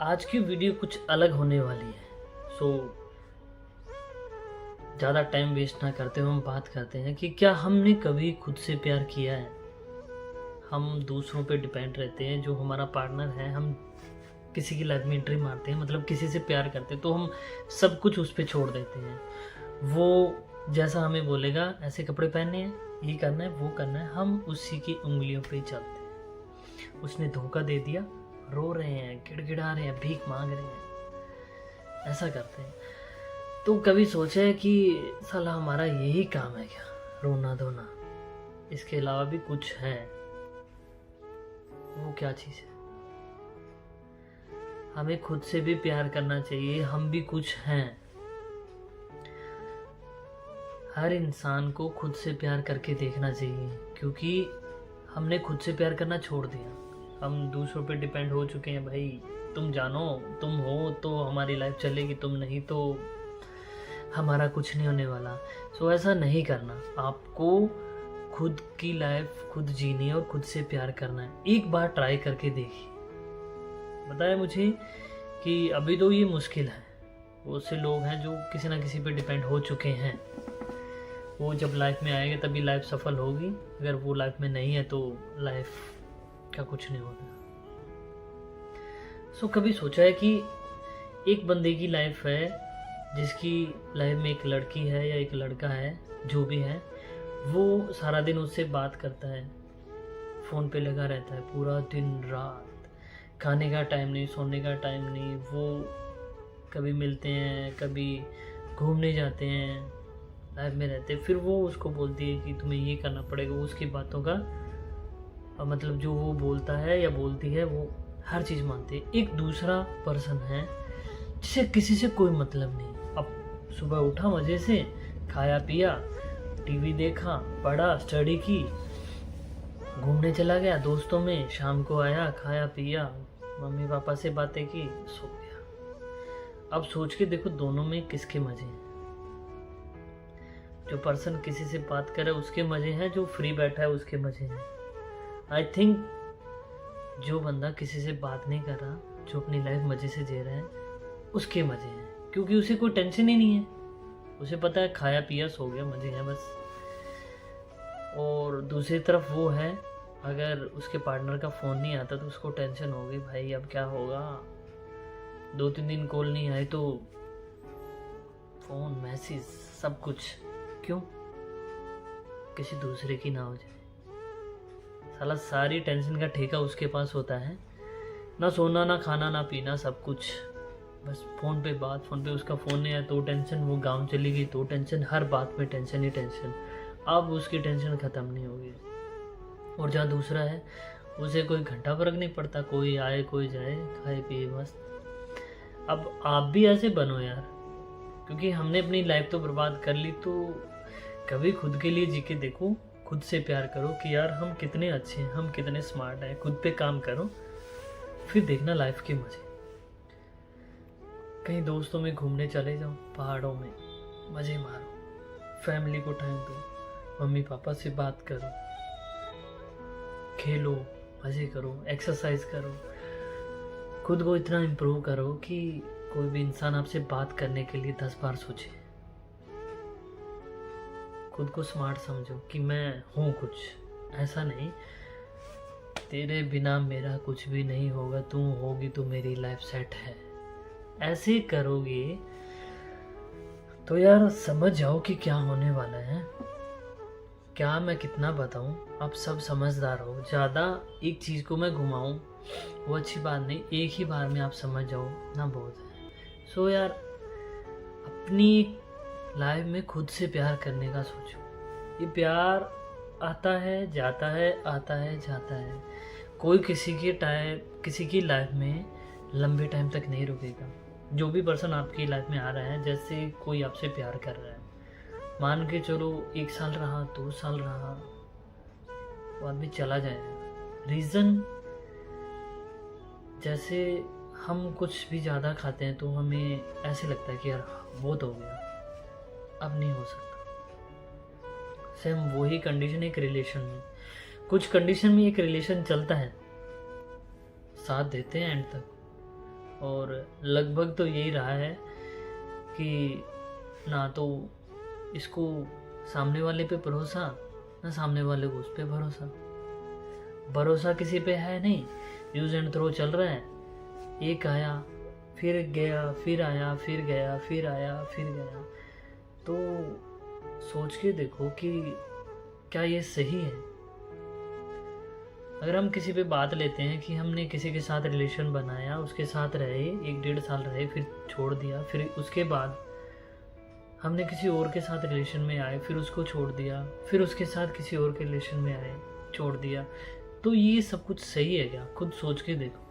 आज की वीडियो कुछ अलग होने वाली है। सो ज़्यादा टाइम वेस्ट ना करते हुए हम बात करते हैं कि क्या हमने कभी खुद से प्यार किया है। हम दूसरों पे डिपेंड रहते हैं, जो हमारा पार्टनर है, हम किसी की लाइफ में एंट्री मारते हैं, मतलब किसी से प्यार करते हैं तो हम सब कुछ उस पर छोड़ देते हैं। वो जैसा हमें बोलेगा ऐसे कपड़े पहनने हैं, ये करना है, वो करना है, हम उसी की उंगलियों पे ही चलते हैं। उसने धोखा दे दिया, रो रहे हैं, गिड़गिड़ा रहे हैं, भीख मांग रहे हैं, ऐसा करते हैं। तो कभी सोचा है कि साला हमारा यही काम है क्या, रोना धोना, इसके अलावा भी कुछ है? वो क्या चीज़ है? हमें खुद से भी प्यार करना चाहिए, हम भी कुछ हैं। हर इंसान को खुद से प्यार करके देखना चाहिए, क्योंकि हमने खुद से प्यार करना छोड़ दिया। हम दूसरों पे डिपेंड हो चुके हैं। भाई तुम जानो, तुम हो तो हमारी लाइफ चलेगी, तुम नहीं तो हमारा कुछ नहीं होने वाला। सो ऐसा नहीं करना। आपको खुद की लाइफ खुद जीनी है और खुद से प्यार करना है। एक बार ट्राई करके देखिए। बताया मुझे कि अभी तो ये मुश्किल है। बहुत से लोग हैं जो किसी ना किसी पे डिपेंड हो चुके हैं। वो जब लाइफ में आएंगे तभी लाइफ सफल होगी। अगर वो लाइफ में नहीं है तो लाइफ का कुछ नहीं होगा। सो कभी सोचा है कि एक बंदे की लाइफ है, जिसकी लाइफ में एक लड़की है या एक लड़का है, जो भी है, वो सारा दिन उससे बात करता है, फ़ोन पे लगा रहता है पूरा दिन रात, खाने का टाइम नहीं, सोने का टाइम नहीं। वो कभी मिलते हैं, कभी घूमने जाते हैं, लाइफ में रहते हैं। फिर वो उसको बोलती है कि तुम्हें ये करना पड़ेगा। वो उसकी बातों का मतलब जो वो बोलता है या बोलती है वो हर चीज़ मानती है। एक दूसरा पर्सन है जिसे किसी से कोई मतलब नहीं। अब सुबह उठा, मज़े से खाया पिया, टीवी देखा, पढ़ा, स्टडी की, घूमने चला गया दोस्तों में, शाम को आया, खाया पिया, मम्मी पापा से बातें की, सो गया। अब सोच के देखो दोनों में किसके मज़े हैं। जो पर्सन किसी से बात करे उसके मज़े हैं, जो फ्री बैठा है उसके मज़े हैं। आई थिंक जो बंदा किसी से बात नहीं कर रहा, जो अपनी लाइफ मज़े से जी रहा है, उसके मज़े हैं, क्योंकि उसे कोई टेंशन ही नहीं है। उसे पता है खाया पिया सो गया, मज़े हैं बस। और दूसरी तरफ वो है, अगर उसके पार्टनर का फ़ोन नहीं आता तो उसको टेंशन होगी, भाई अब क्या होगा, 2-3 दिन कॉल नहीं आए तो फ़ोन, मैसेज, सब कुछ। क्यों? किसी दूसरे की ना हो जाए। साला सारी टेंशन का ठेका उसके पास होता है, ना सोना, ना खाना, ना पीना, सब कुछ बस फ़ोन पे बात। फ़ोन पे उसका फ़ोन नहीं आया तो टेंशन, वो गांव चली गई तो टेंशन, हर बात में टेंशन ही टेंशन। अब उसकी टेंशन ख़त्म नहीं होगी। और जहाँ दूसरा है, उसे कोई घंटा फर्क नहीं पड़ता, कोई आए कोई जाए, खाए पिए मस्त। अब आप भी ऐसे बनो यार, क्योंकि हमने अपनी लाइफ तो बर्बाद कर ली, तो कभी खुद के लिए जी के देखो, खुद से प्यार करो कि यार हम कितने अच्छे हैं, हम कितने स्मार्ट हैं। खुद पे काम करो, फिर देखना लाइफ के मज़े। कहीं दोस्तों में घूमने चले जाओ, पहाड़ों में मज़े मारो, फैमिली को टाइम दो, मम्मी पापा से बात करो, खेलो, मज़े करो, एक्सरसाइज करो, खुद को इतना इम्प्रूव करो कि कोई भी इंसान आपसे बात करने के लिए 10 बार सोचे। खुद को स्मार्ट समझो कि मैं हूँ कुछ, ऐसा नहीं तेरे बिना मेरा कुछ भी नहीं होगा, तू होगी तो मेरी लाइफ सेट है। ऐसे करोगे तो यार समझ जाओ कि क्या होने वाला है। क्या मैं कितना बताऊं, आप सब समझदार हो। ज़्यादा एक चीज़ को मैं घुमाऊं वो अच्छी बात नहीं, एक ही बार में आप समझ जाओ ना, बहुत है। सो यार अपनी लाइफ में खुद से प्यार करने का सोचो। ये प्यार आता है जाता है, आता है जाता है। कोई किसी की लाइफ में लंबे टाइम तक नहीं रुकेगा। जो भी पर्सन आपकी लाइफ में आ रहा है, जैसे कोई आपसे प्यार कर रहा है, मान के चलो 1 साल रहा, 2 साल रहा, वो आदमी चला जाएगा। रीज़न, जैसे हम कुछ भी ज़्यादा खाते हैं तो हमें ऐसे लगता है कि यार बहुत हो गया, अब नहीं हो सकता। सेम वही कंडीशन एक रिलेशन में, कुछ कंडीशन में एक रिलेशन चलता है, साथ देते हैं एंड तक, और लगभग तो यही रहा है कि ना तो इसको सामने वाले पे भरोसा, ना सामने वाले को उस पे भरोसा। भरोसा किसी पे है नहीं, यूज एंड थ्रो चल रहा है। एक आया फिर गया, फिर आया फिर गया, फिर आया फिर गया। तो सोच के देखो कि क्या ये सही है? अगर हम किसी पे बात लेते हैं कि हमने किसी के साथ रिलेशन बनाया, उसके साथ रहे, 1-1.5 साल रहे, फिर छोड़ दिया, फिर उसके बाद हमने किसी और के साथ रिलेशन में आए, फिर उसको छोड़ दिया, फिर उसके साथ किसी और के रिलेशन में आए, छोड़ दिया, तो ये सब कुछ सही है क्या? खुद सोच के देखो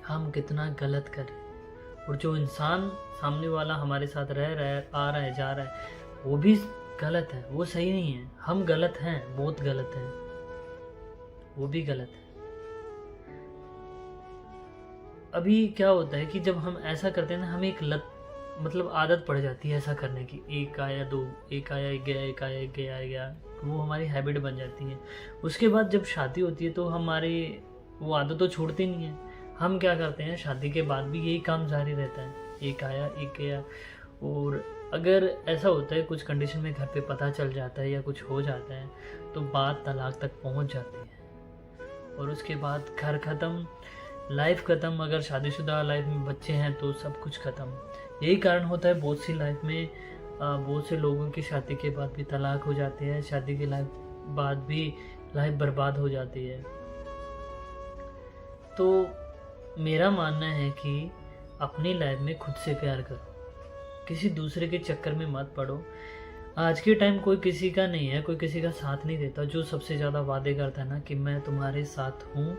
हम कितना गलत करें। और जो इंसान सामने वाला हमारे साथ रह रहा है, आ रहा है, जा रहा है, वो भी गलत है, वो सही नहीं है। हम गलत हैं, बहुत गलत हैं, वो भी गलत है। अभी क्या होता है कि जब हम ऐसा करते हैं ना, हमें एक लत मतलब आदत पड़ जाती है ऐसा करने की। एक आया दो, एक आया एक गया, एक आया एक गया, गया, वो हमारी हैबिट बन जाती है। उसके बाद जब शादी होती है तो हमारी वो आदत तो छूटती नहीं है। हम क्या करते हैं, शादी के बाद भी यही काम जारी रहता है, एक आया एक गया। और अगर ऐसा होता है कुछ कंडीशन में घर पे पता चल जाता है या कुछ हो जाता है तो बात तलाक तक पहुंच जाती है। और उसके बाद घर ख़त्म, लाइफ ख़त्म। अगर शादीशुदा लाइफ में बच्चे हैं तो सब कुछ ख़त्म। यही कारण होता है बहुत सी लाइफ में, बहुत से लोगों की शादी के बाद भी तलाक हो जाते हैं, शादी के बाद भी लाइफ बर्बाद हो जाती है। तो मेरा मानना है कि अपनी लाइफ में खुद से प्यार करो, किसी दूसरे के चक्कर में मत पड़ो। आज के टाइम कोई किसी का नहीं है, कोई किसी का साथ नहीं देता। जो सबसे ज़्यादा वादे करता है ना कि मैं तुम्हारे साथ हूँ,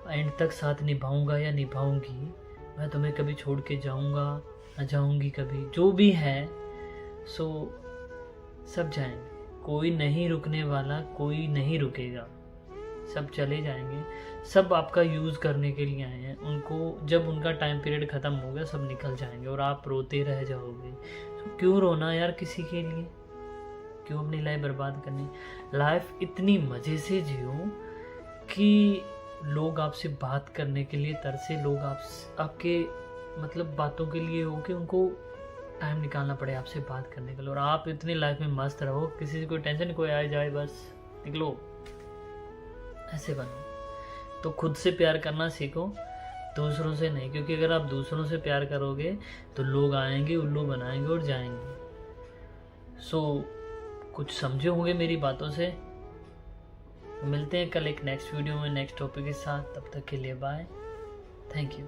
एंड तक साथ निभाऊंगा या निभाऊंगी, मैं तुम्हें कभी छोड़ के जाऊंगा ना जाऊंगी कभी, जो भी है सो सब जाएंगे। कोई नहीं रुकने वाला, कोई नहीं रुकेगा, सब चले जाएंगे। सब आपका यूज़ करने के लिए आए हैं। उनको जब उनका टाइम पीरियड ख़त्म हो गया सब निकल जाएंगे और आप रोते रह जाओगे। तो क्यों रोना यार किसी के लिए, क्यों अपनी लाइफ बर्बाद करनी? लाइफ इतनी मज़े से जियो कि लोग आपसे बात करने के लिए तरसे, लोग आपके मतलब बातों के लिए हो कि उनको टाइम निकालना पड़े आपसे बात करने के लिए। और आप इतनी लाइफ में मस्त रहो, किसी से कोई टेंशन, कोई आए जाए बस निकलो, ऐसे बनो। तो खुद से प्यार करना सीखो, दूसरों से नहीं। क्योंकि अगर आप दूसरों से प्यार करोगे तो लोग आएंगे, उल्लू बनाएंगे और जाएंगे। सो कुछ समझे होंगे मेरी बातों से। मिलते हैं कल एक नेक्स्ट वीडियो में नेक्स्ट टॉपिक के साथ। तब तक के लिए बाय, थैंक यू।